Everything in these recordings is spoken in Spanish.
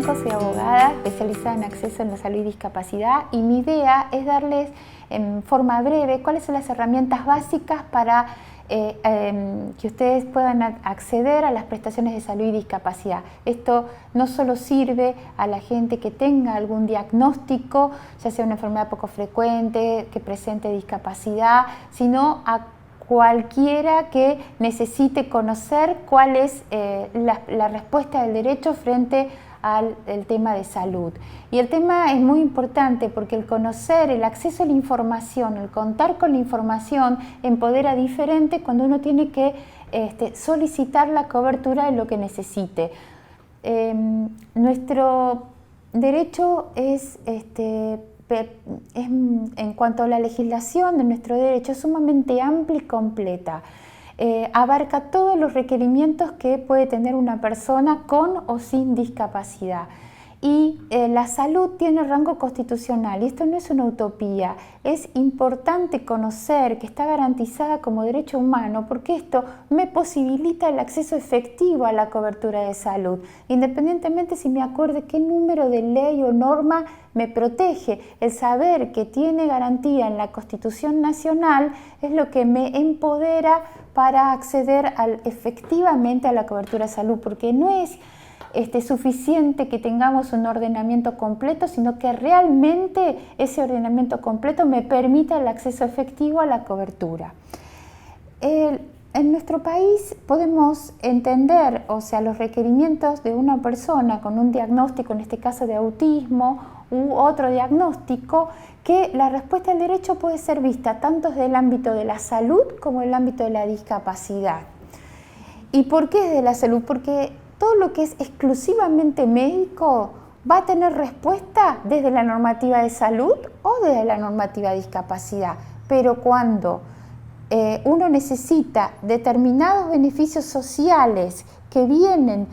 Franco, soy abogada especializada en acceso en la salud y discapacidad, y mi idea es darles en forma breve cuáles son las herramientas básicas para que ustedes puedan acceder a las prestaciones de salud y discapacidad. Esto no solo sirve a la gente que tenga algún diagnóstico, ya sea una enfermedad poco frecuente, que presente discapacidad, sino a cualquiera que necesite conocer cuál es la respuesta del derecho frente al tema de salud. Y el tema es muy importante porque el conocer, el acceso a la información, el contar con la información empodera diferente cuando uno tiene que solicitar la cobertura de lo que necesite. Nuestro derecho es en cuanto a la legislación de nuestro derecho, es sumamente amplia y completa. Abarca todos los requerimientos que puede tener una persona con o sin discapacidad. Y la salud tiene rango constitucional, y esto no es una utopía. Es importante conocer que está garantizada como derecho humano, porque esto me posibilita el acceso efectivo a la cobertura de salud, independientemente si me acuerde qué número de ley o norma me protege. El saber que tiene garantía en la Constitución Nacional es lo que me empodera para acceder efectivamente a la cobertura de salud, porque no es suficiente que tengamos un ordenamiento completo, sino que realmente ese ordenamiento completo me permita el acceso efectivo a la cobertura. En nuestro país podemos entender, los requerimientos de una persona con un diagnóstico, en este caso de autismo u otro diagnóstico, que la respuesta al derecho puede ser vista tanto desde el ámbito de la salud como el ámbito de la discapacidad. ¿Y por qué desde la salud? Porque todo lo que es exclusivamente médico va a tener respuesta desde la normativa de salud o desde la normativa de discapacidad. Pero cuando uno necesita determinados beneficios sociales que vienen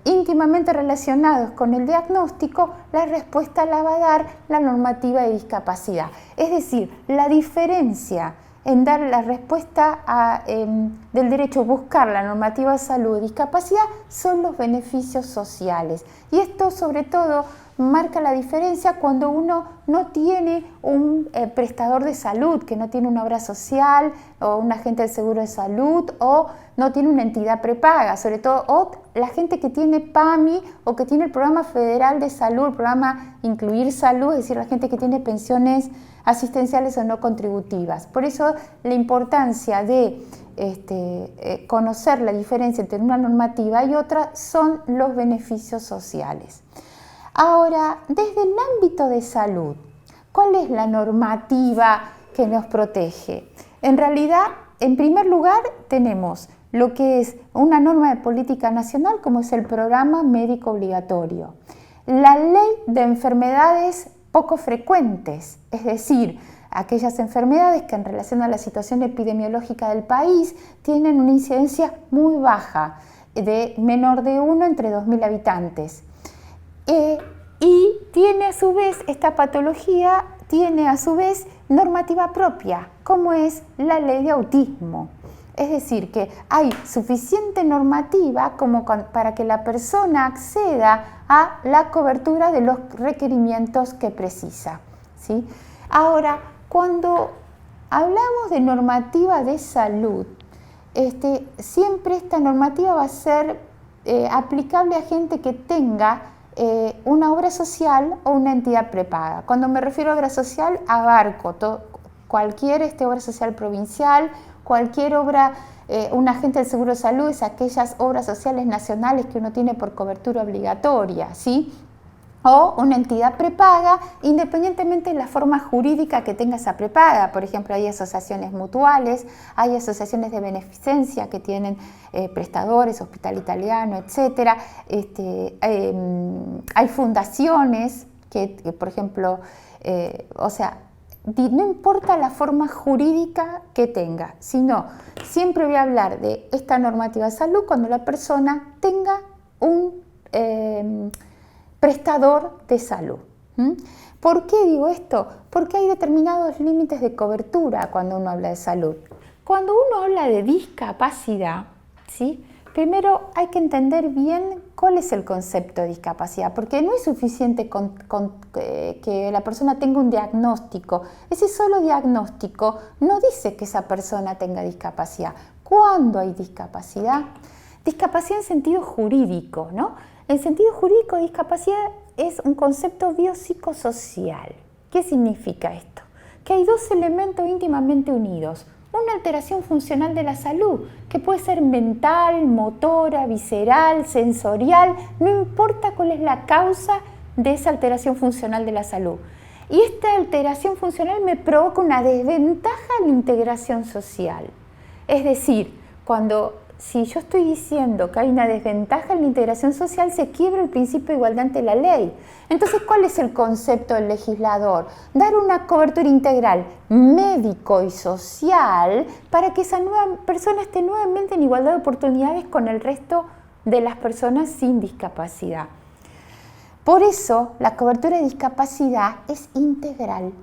íntimamente relacionados con el diagnóstico, la respuesta la va a dar la normativa de discapacidad. Es decir, la diferencia en dar la respuesta del derecho a buscar la normativa de salud y discapacidad son los beneficios sociales. Y esto sobre todo marca la diferencia cuando uno no tiene un prestador de salud, que no tiene una obra social o un agente del seguro de salud, o no tiene una entidad prepaga, sobre todo o la gente que tiene PAMI o que tiene el programa federal de salud, el programa Incluir Salud, es decir, la gente que tiene pensiones asistenciales o no contributivas. Por eso la importancia de conocer la diferencia entre una normativa y otra son los beneficios sociales. Ahora, desde el ámbito de salud, ¿cuál es la normativa que nos protege? En realidad, en primer lugar, tenemos lo que es una norma de política nacional, como es el programa médico obligatorio. La ley de enfermedades poco frecuentes, es decir, aquellas enfermedades que en relación a la situación epidemiológica del país tienen una incidencia muy baja, de menor de 1 entre 2.000 habitantes. Y tiene a su vez, esta patología tiene a su vez normativa propia, como es la ley de autismo. Es decir, que hay suficiente normativa como para que la persona acceda a la cobertura de los requerimientos que precisa, ¿sí? Ahora, cuando hablamos de normativa de salud, siempre esta normativa va a ser aplicable a gente que tenga una obra social o una entidad prepaga. Cuando me refiero a obra social, abarco cualquier obra social provincial, cualquier obra, un agente del seguro de salud es aquellas obras sociales nacionales que uno tiene por cobertura obligatoria, ¿sí? O una entidad prepaga, independientemente de la forma jurídica que tenga esa prepaga. Por ejemplo, hay asociaciones mutuales, hay asociaciones de beneficencia que tienen prestadores, Hospital Italiano, etc. Hay fundaciones que por ejemplo, no importa la forma jurídica que tenga, sino siempre voy a hablar de esta normativa de salud cuando la persona tenga un prestador de salud. ¿Por qué digo esto? Porque hay determinados límites de cobertura cuando uno habla de salud. Cuando uno habla de discapacidad, ¿sí? Primero hay que entender bien ¿cuál es el concepto de discapacidad? Porque no es suficiente que la persona tenga un diagnóstico. Ese solo diagnóstico no dice que esa persona tenga discapacidad. ¿Cuándo hay discapacidad? Discapacidad en sentido jurídico, ¿no? En sentido jurídico, discapacidad es un concepto biopsicosocial. ¿Qué significa esto? Que hay dos elementos íntimamente unidos. Una alteración funcional de la salud, que puede ser mental, motora, visceral, sensorial, no importa cuál es la causa de esa alteración funcional de la salud. Y esta alteración funcional me provoca una desventaja en la integración social. Es decir, si yo estoy diciendo que hay una desventaja en la integración social, se quiebra el principio de igualdad ante la ley. Entonces, ¿cuál es el concepto del legislador? Dar una cobertura integral médico y social para que esa nueva persona esté nuevamente en igualdad de oportunidades con el resto de las personas sin discapacidad. Por eso, la cobertura de discapacidad es integral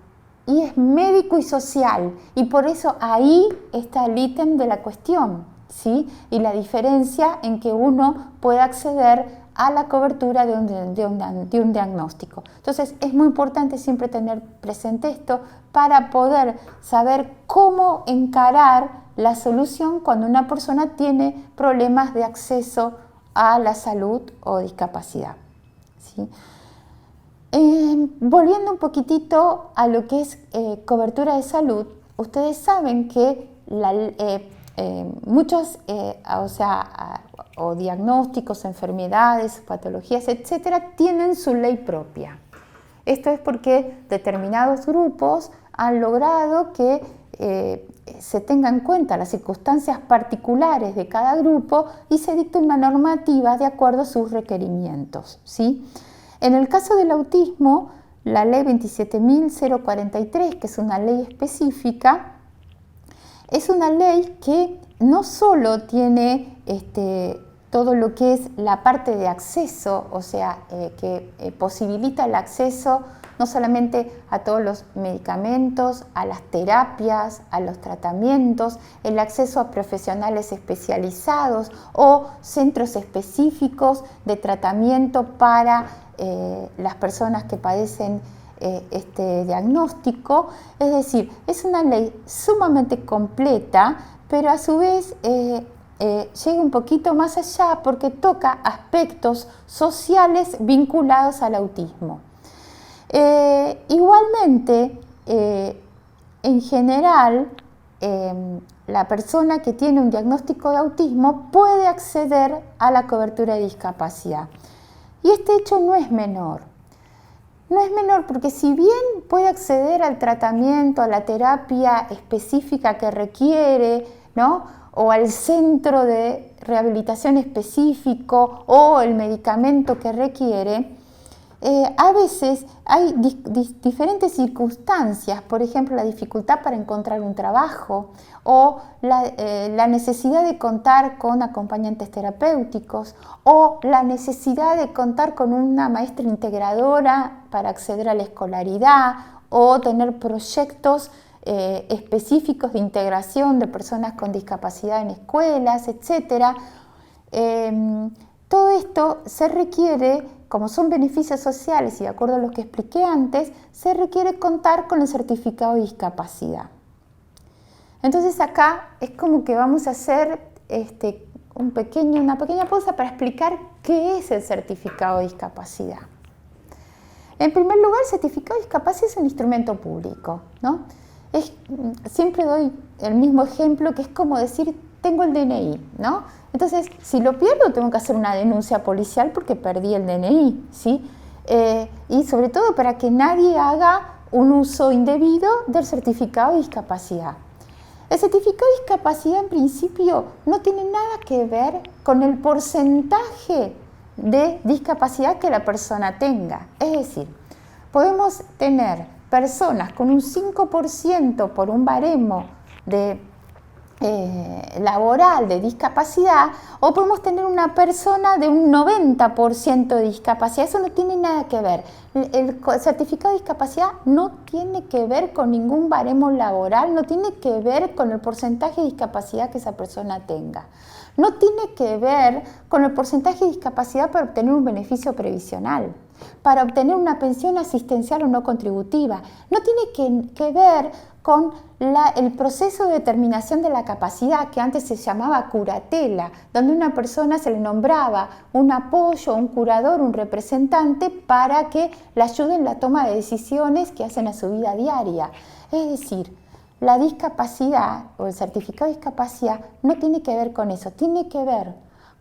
y es médico y social, y por eso ahí está el ítem de la cuestión, ¿sí? Y la diferencia en que uno puede acceder a la cobertura de un diagnóstico. Entonces, es muy importante siempre tener presente esto para poder saber cómo encarar la solución cuando una persona tiene problemas de acceso a la salud o discapacidad, ¿sí? Volviendo un poquitito a lo que es cobertura de salud, ustedes saben que muchos o diagnósticos, enfermedades, patologías, etcétera, tienen su ley propia. Esto es porque determinados grupos han logrado que se tengan en cuenta las circunstancias particulares de cada grupo y se dicte una normativa de acuerdo a sus requerimientos, ¿sí? En el caso del autismo, la ley 27.043, que es una ley específica, es una ley que no solo tiene todo lo que es la parte de acceso, o sea, que posibilita el acceso no solamente a todos los medicamentos, a las terapias, a los tratamientos, el acceso a profesionales especializados o centros específicos de tratamiento para las personas que padecen este diagnóstico. Es decir, es una ley sumamente completa, pero a su vez llega un poquito más allá porque toca aspectos sociales vinculados al autismo. Igualmente, en general, la persona que tiene un diagnóstico de autismo puede acceder a la cobertura de discapacidad. Y este hecho no es menor. No es menor porque si bien puede acceder al tratamiento, a la terapia específica que requiere, ¿no?, o al centro de rehabilitación específico o el medicamento que requiere, a veces hay diferentes circunstancias, por ejemplo, la dificultad para encontrar un trabajo o la necesidad de contar con acompañantes terapéuticos o la necesidad de contar con una maestra integradora para acceder a la escolaridad o tener proyectos específicos de integración de personas con discapacidad en escuelas, etc. Todo esto se requiere, como son beneficios sociales y de acuerdo a lo que expliqué antes, se requiere contar con el certificado de discapacidad. Entonces acá es como que vamos a hacer una pequeña pausa para explicar qué es el certificado de discapacidad. En primer lugar, el certificado de discapacidad es un instrumento público, ¿no? Siempre doy el mismo ejemplo, que es como decir, tengo el DNI, ¿no? Entonces, si lo pierdo, tengo que hacer una denuncia policial porque perdí el DNI, ¿sí? Y sobre todo para que nadie haga un uso indebido del certificado de discapacidad. El certificado de discapacidad, en principio, no tiene nada que ver con el porcentaje de discapacidad que la persona tenga. Es decir, podemos tener personas con un 5% por un baremo laboral de discapacidad, o podemos tener una persona de un 90% de discapacidad. Eso no tiene nada que ver. El certificado de discapacidad no tiene que ver con ningún baremo laboral, no tiene que ver con el porcentaje de discapacidad que esa persona tenga. no tiene que ver con el porcentaje de discapacidad para obtener un beneficio previsional, para obtener una pensión asistencial o no contributiva. No tiene que ver con el proceso de determinación de la capacidad, que antes se llamaba curatela, donde a una persona se le nombraba un apoyo, un curador, un representante para que le ayude en la toma de decisiones que hacen a su vida diaria. Es decir, la discapacidad o el certificado de discapacidad no tiene que ver con eso, tiene que ver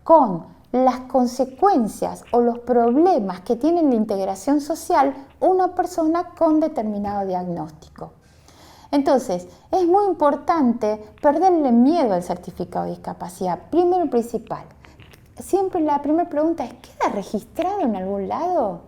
con las consecuencias o los problemas que tiene en la integración social una persona con determinado diagnóstico. Entonces, es muy importante perderle miedo al certificado de discapacidad. Primero y principal, siempre la primera pregunta es, ¿queda registrado en algún lado?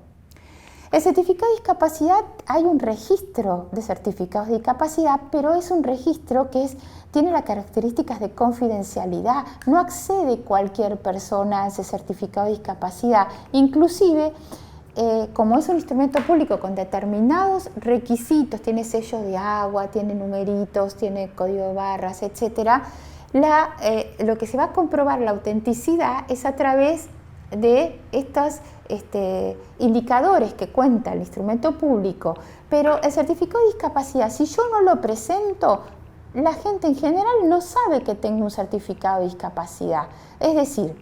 El certificado de discapacidad, hay un registro de certificados de discapacidad, pero es un registro que tiene las características de confidencialidad. No accede cualquier persona a ese certificado de discapacidad. Inclusive, como es un instrumento público con determinados requisitos, tiene sellos de agua, tiene numeritos, tiene código de barras, etc., lo que se va a comprobar la autenticidad es a través de estos indicadores que cuenta el instrumento público. Pero el certificado de discapacidad, si yo no lo presento, la gente en general no sabe que tengo un certificado de discapacidad. Es decir,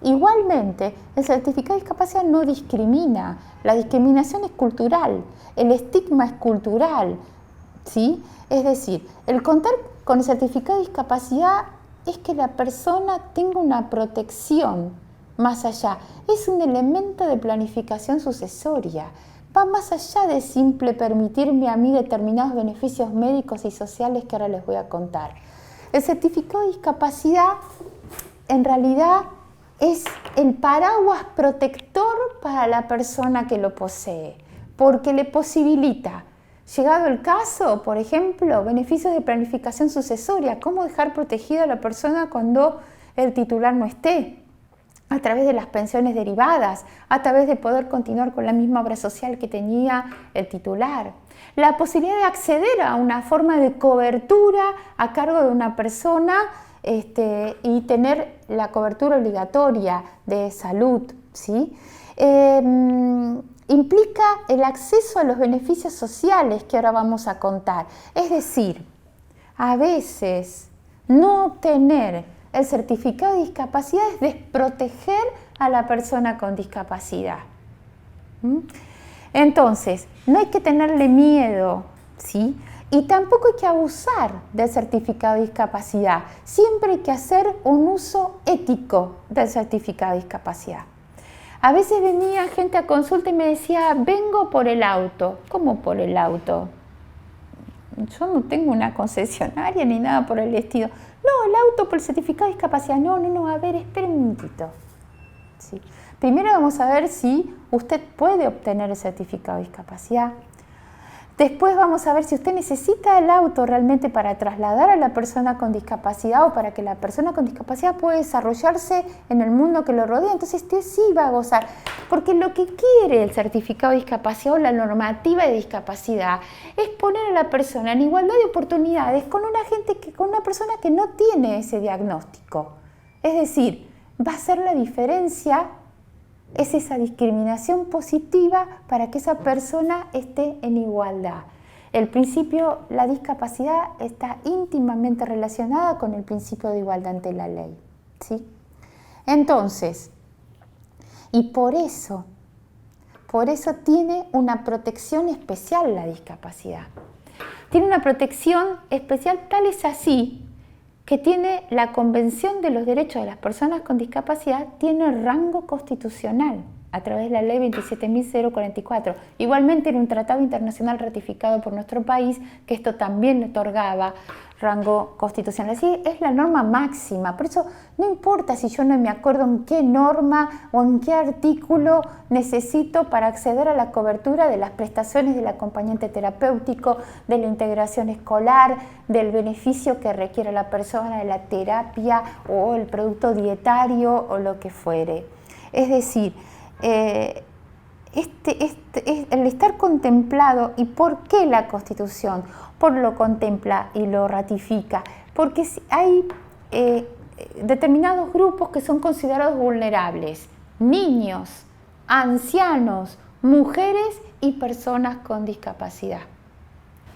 igualmente, el certificado de discapacidad no discrimina. La discriminación es cultural, el estigma es cultural, ¿sí? Es decir, el contar con el certificado de discapacidad es que la persona tenga una protección más allá. Es un elemento de planificación sucesoria. Va más allá de simple permitirme a mí determinados beneficios médicos y sociales que ahora les voy a contar. El certificado de discapacidad, en realidad, es el paraguas protector para la persona que lo posee, porque le posibilita, llegado el caso, por ejemplo, beneficios de planificación sucesoria, cómo dejar protegida a la persona cuando el titular no esté, a través de las pensiones derivadas, a través de poder continuar con la misma obra social que tenía el titular. La posibilidad de acceder a una forma de cobertura a cargo de una persona y tener la cobertura obligatoria de salud, ¿sí? Implica el acceso a los beneficios sociales que ahora vamos a contar. Es decir, a veces no obtener el certificado de discapacidad es desproteger a la persona con discapacidad. Entonces, no hay que tenerle miedo, ¿sí? Y tampoco hay que abusar del certificado de discapacidad. Siempre hay que hacer un uso ético del certificado de discapacidad. A veces venía gente a consulta y me decía, vengo por el auto. ¿Cómo por el auto? Yo no tengo una concesionaria ni nada por el estilo. No, el auto por el certificado de discapacidad. No, a ver, espere un minutito. Sí. Primero vamos a ver si usted puede obtener el certificado de discapacidad. Después vamos a ver si usted necesita el auto realmente para trasladar a la persona con discapacidad o para que la persona con discapacidad pueda desarrollarse en el mundo que lo rodea. Entonces usted sí va a gozar, porque lo que quiere el certificado de discapacidad o la normativa de discapacidad es poner a la persona en igualdad de oportunidades con una persona que no tiene ese diagnóstico. Es decir, va a ser la diferencia. Es esa discriminación positiva para que esa persona esté en igualdad. El principio, la discapacidad está íntimamente relacionada con el principio de igualdad ante la ley, ¿sí? Entonces, y por eso tiene una protección especial la discapacidad. Tiene una protección especial, tal es así que tiene la Convención de los Derechos de las Personas con Discapacidad, tiene rango constitucional a través de la Ley 27.044. Igualmente era un tratado internacional ratificado por nuestro país que esto también le otorgaba rango constitucional. Así es la norma máxima. Por eso no importa si yo no me acuerdo en qué norma o en qué artículo necesito para acceder a la cobertura de las prestaciones del acompañante terapéutico, de la integración escolar, del beneficio que requiere la persona, de la terapia o el producto dietario o lo que fuere. Es decir, el estar contemplado. ¿Y por qué la Constitución? Por lo contempla y lo ratifica, porque hay determinados grupos que son considerados vulnerables: niños, ancianos, mujeres y personas con discapacidad.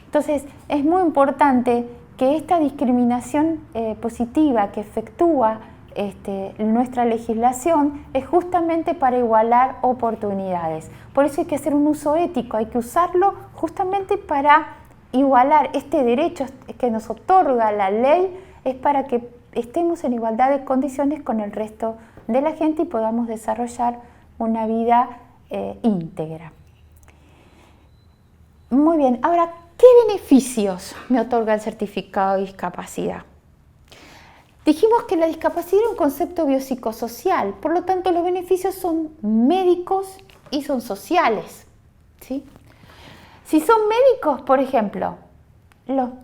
Entonces, es muy importante que esta discriminación positiva que efectúa nuestra legislación es justamente para igualar oportunidades. Por eso hay que hacer un uso ético, hay que usarlo justamente para igualar este derecho que nos otorga la ley, es para que estemos en igualdad de condiciones con el resto de la gente y podamos desarrollar una vida íntegra. Muy bien, ahora, ¿qué beneficios me otorga el certificado de discapacidad? Dijimos que la discapacidad es un concepto biopsicosocial, por lo tanto los beneficios son médicos y son sociales, ¿sí? Si son médicos, por ejemplo,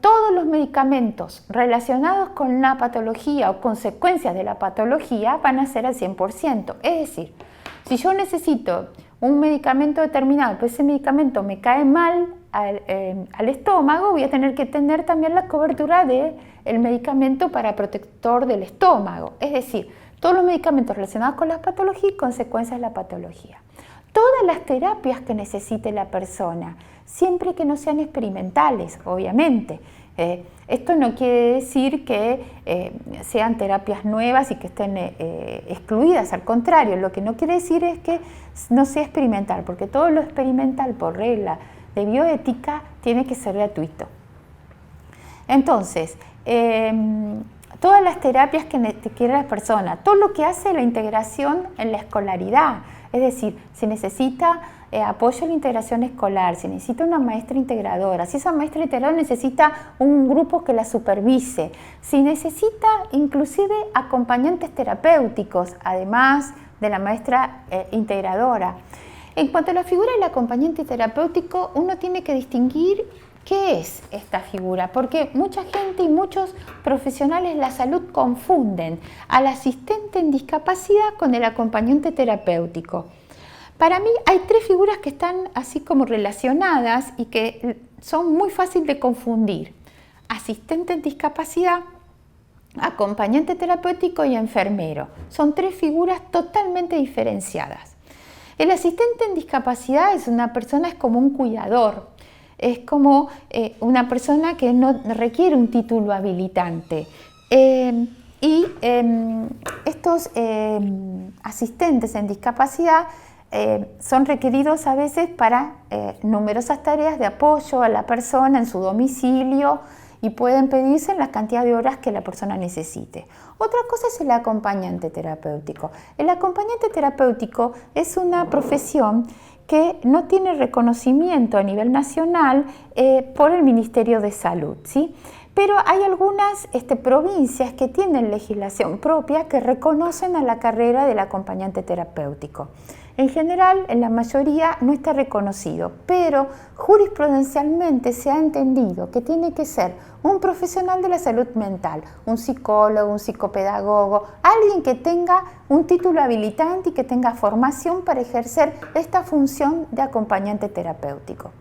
todos los medicamentos relacionados con la patología o consecuencias de la patología van a ser al 100%. Es decir, si yo necesito un medicamento determinado, pero ese medicamento me cae mal al estómago, voy a tener que tener también la cobertura del medicamento para protector del estómago. Es decir, todos los medicamentos relacionados con las patologías y consecuencias de la patología. Todas las terapias que necesite la persona, siempre que no sean experimentales, obviamente. Esto no quiere decir que sean terapias nuevas y que estén excluidas, al contrario, lo que no quiere decir es que no sea experimental, porque todo lo experimental por regla de bioética tiene que ser gratuito. Entonces, todas las terapias que quiere la persona, todo lo que hace la integración en la escolaridad, es decir, si necesita apoyo en la integración escolar, si necesita una maestra integradora, si esa maestra integradora necesita un grupo que la supervise, si necesita inclusive acompañantes terapéuticos, además de la maestra integradora. En cuanto a la figura del acompañante terapéutico, uno tiene que distinguir qué es esta figura, porque mucha gente y muchos profesionales de la salud confunden al asistente en discapacidad con el acompañante terapéutico. Para mí hay tres figuras que están así como relacionadas y que son muy fáciles de confundir: asistente en discapacidad, acompañante terapéutico y enfermero. Son tres figuras totalmente diferenciadas. El asistente en discapacidad es una persona, es como un cuidador, es como una persona que no requiere un título habilitante. Estos asistentes en discapacidad son requeridos a veces para numerosas tareas de apoyo a la persona en su domicilio y pueden pedirse en la cantidad de horas que la persona necesite. Otra cosa es el acompañante terapéutico. El acompañante terapéutico es una profesión que no tiene reconocimiento a nivel nacional por el Ministerio de Salud, ¿sí? Pero hay algunas provincias que tienen legislación propia que reconocen a la carrera del acompañante terapéutico. En general, en la mayoría no está reconocido, pero jurisprudencialmente se ha entendido que tiene que ser un profesional de la salud mental, un psicólogo, un psicopedagogo, alguien que tenga un título habilitante y que tenga formación para ejercer esta función de acompañante terapéutico.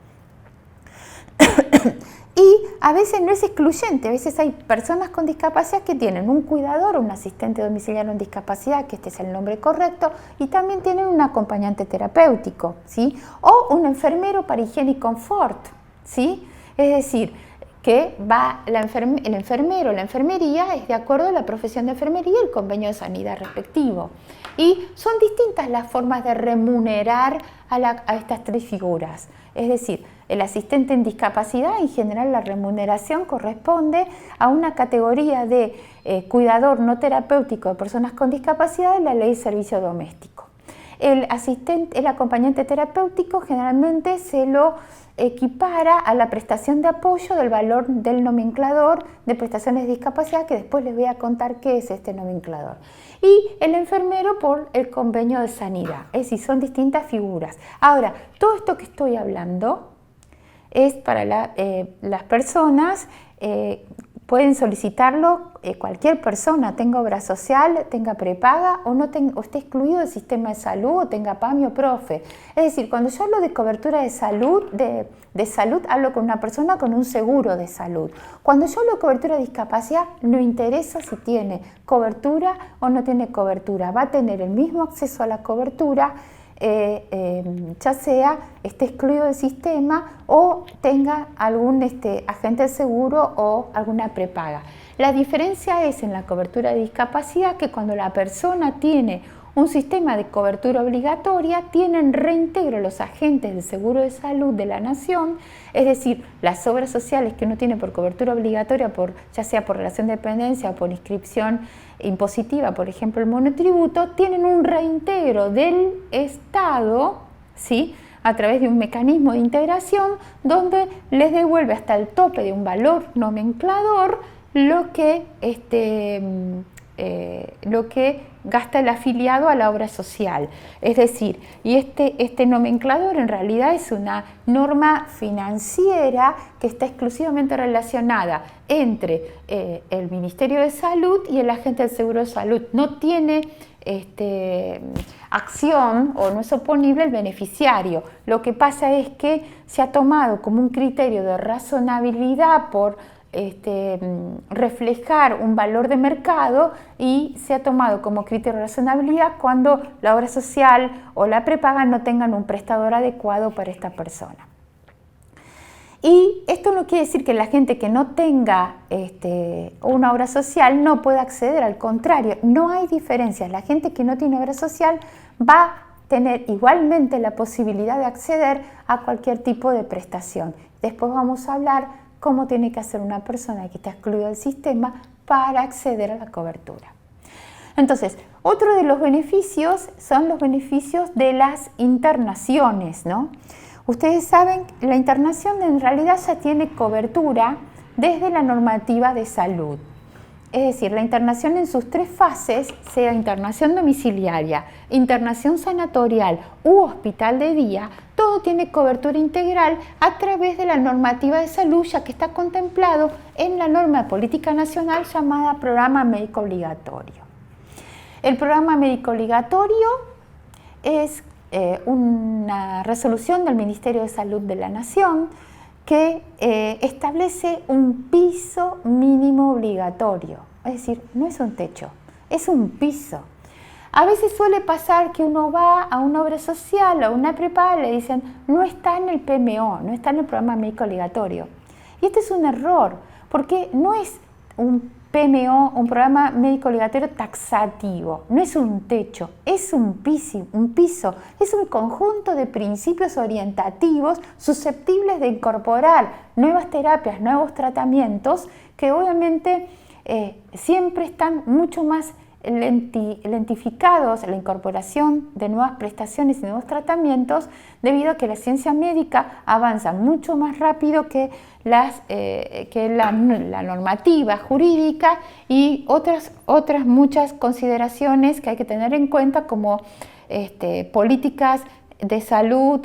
Y a veces no es excluyente, a veces hay personas con discapacidad que tienen un cuidador, un asistente domiciliario en discapacidad, que este es el nombre correcto, y también tienen un acompañante terapéutico, ¿sí? O un enfermero para higiene y confort, ¿sí? Es decir, que va el enfermero o la enfermería es de acuerdo a la profesión de enfermería y el convenio de sanidad respectivo. Y son distintas las formas de remunerar a estas tres figuras. Es decir, el asistente en discapacidad, en general la remuneración corresponde a una categoría de cuidador no terapéutico de personas con discapacidad de la Ley de Servicio Doméstico. El acompañante terapéutico generalmente se lo equipara a la prestación de apoyo del valor del nomenclador de prestaciones de discapacidad, que después les voy a contar qué es este nomenclador. Y el enfermero por el convenio de sanidad, es decir, son distintas figuras. Ahora, todo esto que estoy hablando es para las personas pueden solicitarlo cualquier persona, tenga obra social, tenga prepaga o, o esté excluido del sistema de salud o tenga PAMI o PROFE. Es decir, cuando yo hablo de cobertura de salud, hablo con una persona con un seguro de salud. Cuando yo hablo de cobertura de discapacidad, no interesa si tiene cobertura o no tiene cobertura, va a tener el mismo acceso a la cobertura, ya sea esté excluido del sistema o tenga algún agente de seguro o alguna prepaga. La diferencia es en la cobertura de discapacidad que cuando la persona tiene un sistema de cobertura obligatoria, tienen reintegro los agentes del seguro de salud de la nación, es decir, las obras sociales que uno tiene por cobertura obligatoria, ya sea por relación de dependencia o por inscripción impositiva, por ejemplo el monotributo, tienen un reintegro del Estado, ¿sí?, a través de un mecanismo de integración donde les devuelve hasta el tope de un valor nomenclador lo que gasta el afiliado a la obra social. Es decir, y este nomenclador en realidad es una norma financiera que está exclusivamente relacionada entre el Ministerio de Salud y el agente del Seguro de Salud. No tiene acción o no es oponible el beneficiario. Lo que pasa es que se ha tomado como un criterio de razonabilidad por reflejar un valor de mercado y se ha tomado como criterio de razonabilidad cuando la obra social o la prepaga no tengan un prestador adecuado para esta persona. Y esto no quiere decir que la gente que no tenga una obra social no pueda acceder, al contrario, no hay diferencias. La gente que no tiene obra social va a tener igualmente la posibilidad de acceder a cualquier tipo de prestación. Después vamos a hablar cómo tiene que hacer una persona que está excluida del sistema para acceder a la cobertura. Entonces, otro de los beneficios son los beneficios de las internaciones, ¿no? Ustedes saben, la internación en realidad ya tiene cobertura desde la normativa de salud. Es decir, la internación en sus tres fases, sea internación domiciliaria, internación sanatorial u hospital de día, todo tiene cobertura integral a través de la normativa de salud, ya que está contemplado en la norma de política nacional llamada Programa Médico Obligatorio. El Programa Médico Obligatorio es una resolución del Ministerio de Salud de la Nación que establece un piso mínimo obligatorio, es decir, no es un techo, es un piso. A veces suele pasar que uno va a una obra social o a una prepaga y le dicen no está en el PMO, no está en el programa médico obligatorio. Y este es un error, porque no es un PMO, un programa médico obligatorio taxativo, no es un techo, es un piso, es un conjunto de principios orientativos susceptibles de incorporar nuevas terapias, nuevos tratamientos que obviamente siempre están mucho más lentificados, la incorporación de nuevas prestaciones y nuevos tratamientos debido a que la ciencia médica avanza mucho más rápido que la normativa jurídica y otras muchas consideraciones que hay que tener en cuenta como políticas de salud.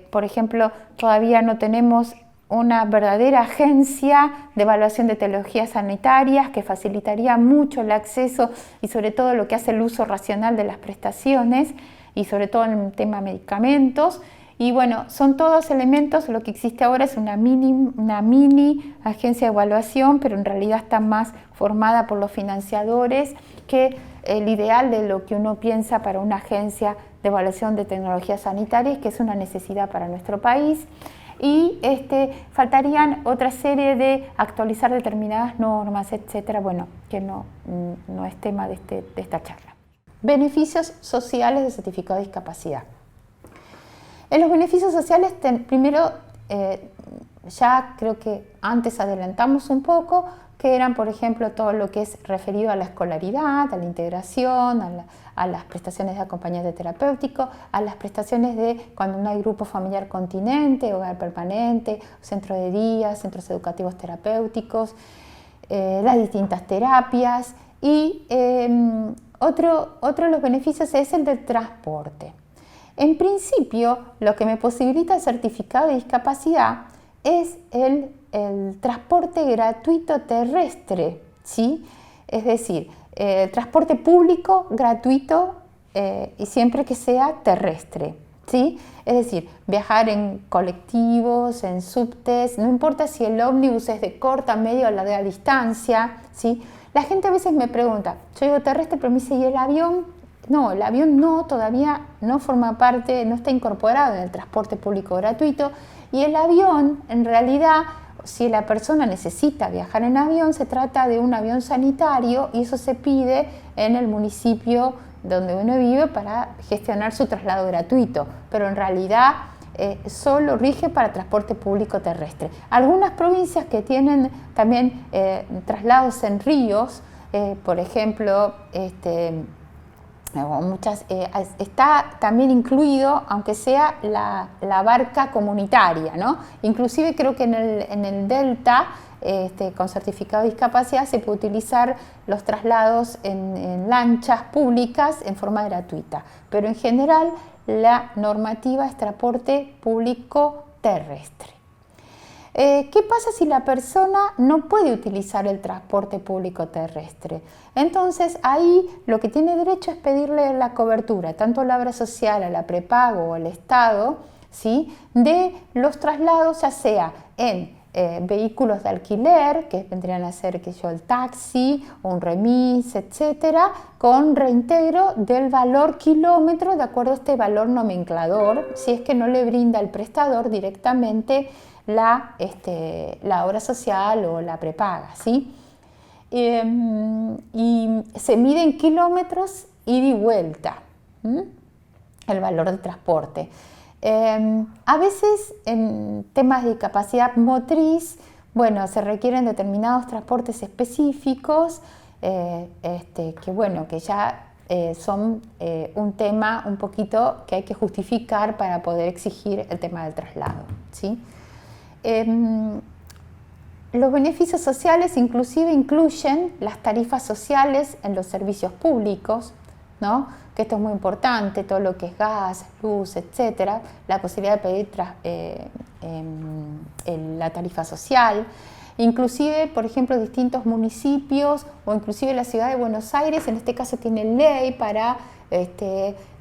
Por ejemplo, todavía no tenemos una verdadera agencia de evaluación de tecnologías sanitarias que facilitaría mucho el acceso y sobre todo lo que hace el uso racional de las prestaciones y sobre todo en el tema medicamentos. Y bueno, son todos elementos, lo que existe ahora es una mini agencia de evaluación, pero en realidad está más formada por los financiadores que el ideal de lo que uno piensa para una agencia de evaluación de tecnologías sanitarias, que es una necesidad para nuestro país. Y faltarían otra serie de actualizar determinadas normas, etcétera, bueno, que no es tema de esta charla. Beneficios sociales de certificado de discapacidad. En los beneficios sociales, primero, ya creo que antes adelantamos un poco, que eran, por ejemplo, todo lo que es referido a la escolaridad, a la integración, a las prestaciones de acompañante terapéutico, a las prestaciones de cuando no hay grupo familiar continente, hogar permanente, centro de día, centros educativos terapéuticos, las distintas terapias y otro de los beneficios es el del transporte. En principio, lo que me posibilita el certificado de discapacidad es el el transporte gratuito terrestre, ¿sí? Es decir, transporte público gratuito y siempre que sea terrestre, ¿sí? Es decir, viajar en colectivos, en subtes, no importa si el ómnibus es de corta, media o larga distancia, ¿sí? La gente a veces me pregunta, yo digo terrestre, pero me dice, ¿y el avión? No, el avión no, todavía no forma parte, no está incorporado en el transporte público gratuito, y el avión, en realidad, si la persona necesita viajar en avión, se trata de un avión sanitario y eso se pide en el municipio donde uno vive para gestionar su traslado gratuito, pero en realidad solo rige para transporte público terrestre. Algunas provincias que tienen también traslados en ríos, por ejemplo, muchas, está también incluido, aunque sea la barca comunitaria, ¿no? Inclusive creo que en el Delta, con certificado de discapacidad, se puede utilizar los traslados en lanchas públicas en forma gratuita, pero en general la normativa es transporte público terrestre. ¿Qué pasa si la persona no puede utilizar el transporte público terrestre? Entonces ahí lo que tiene derecho es pedirle la cobertura, tanto a la obra social, a la prepago o al Estado, ¿sí?, de los traslados, ya sea en vehículos de alquiler, que vendrían a ser el taxi, un remis, etcétera, con reintegro del valor kilómetro de acuerdo a este valor nomenclador, si es que no le brinda el prestador directamente la obra social o la prepaga, ¿sí? Y se mide en kilómetros ida y vuelta, el valor del transporte. A veces en temas de discapacidad motriz, bueno, se requieren determinados transportes específicos que ya son un tema un poquito que hay que justificar para poder exigir el tema del traslado, ¿sí? Los beneficios sociales inclusive incluyen las tarifas sociales en los servicios públicos, ¿no?, que esto es muy importante, todo lo que es gas, luz, etcétera, la posibilidad de pedir la tarifa social. Inclusive, por ejemplo, distintos municipios o inclusive la ciudad de Buenos Aires, en este caso tiene ley para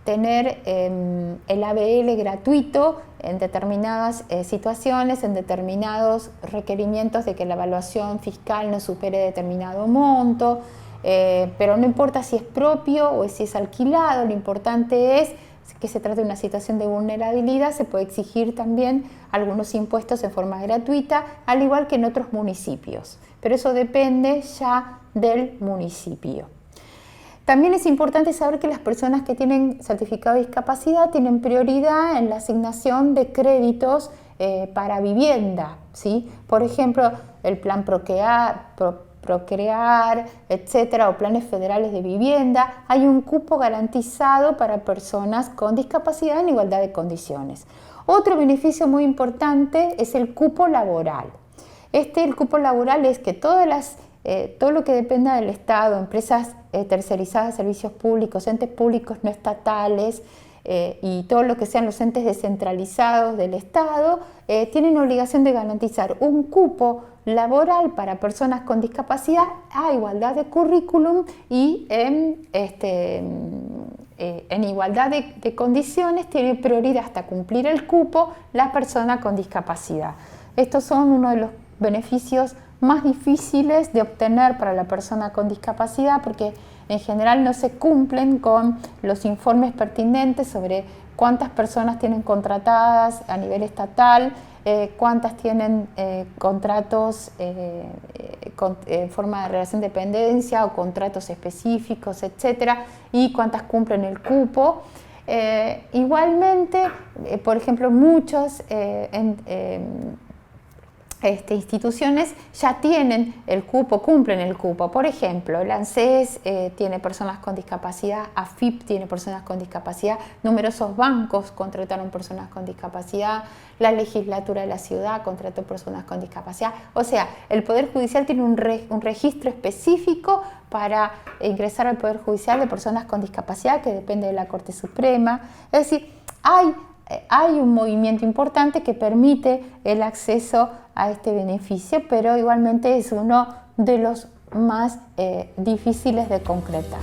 tener el ABL gratuito en determinadas situaciones, en determinados requerimientos de que la evaluación fiscal no supere determinado monto, pero no importa si es propio o si es alquilado, lo importante es que se trata de una situación de vulnerabilidad, se puede exigir también algunos impuestos en forma gratuita, al igual que en otros municipios, pero eso depende ya del municipio. También es importante saber que las personas que tienen certificado de discapacidad tienen prioridad en la asignación de créditos para vivienda, ¿sí? Por ejemplo, el plan Procrear, etcétera, o planes federales de vivienda, hay un cupo garantizado para personas con discapacidad en igualdad de condiciones. Otro beneficio muy importante es el cupo laboral. El cupo laboral es que todo lo que dependa del Estado, empresas tercerizadas, servicios públicos, entes públicos no estatales y todo lo que sean los entes descentralizados del Estado, tienen obligación de garantizar un cupo laboral para personas con discapacidad a igualdad de currículum y en igualdad de condiciones tiene prioridad hasta cumplir el cupo la persona con discapacidad. Estos son uno de los beneficios más difíciles de obtener para la persona con discapacidad porque en general no se cumplen con los informes pertinentes sobre cuántas personas tienen contratadas a nivel estatal, cuántas tienen contratos en forma de relación de dependencia o contratos específicos, etcétera, y cuántas cumplen el cupo. Igualmente, por ejemplo, muchos instituciones ya tienen el cupo, cumplen el cupo. Por ejemplo, el ANSES tiene personas con discapacidad, AFIP tiene personas con discapacidad, numerosos bancos contrataron personas con discapacidad, la legislatura de la ciudad contrató personas con discapacidad. O sea, el Poder Judicial tiene un registro específico para ingresar al Poder Judicial de personas con discapacidad que depende de la Corte Suprema. Es decir, hay hay un movimiento importante que permite el acceso a este beneficio, pero igualmente es uno de los más difíciles de concretar.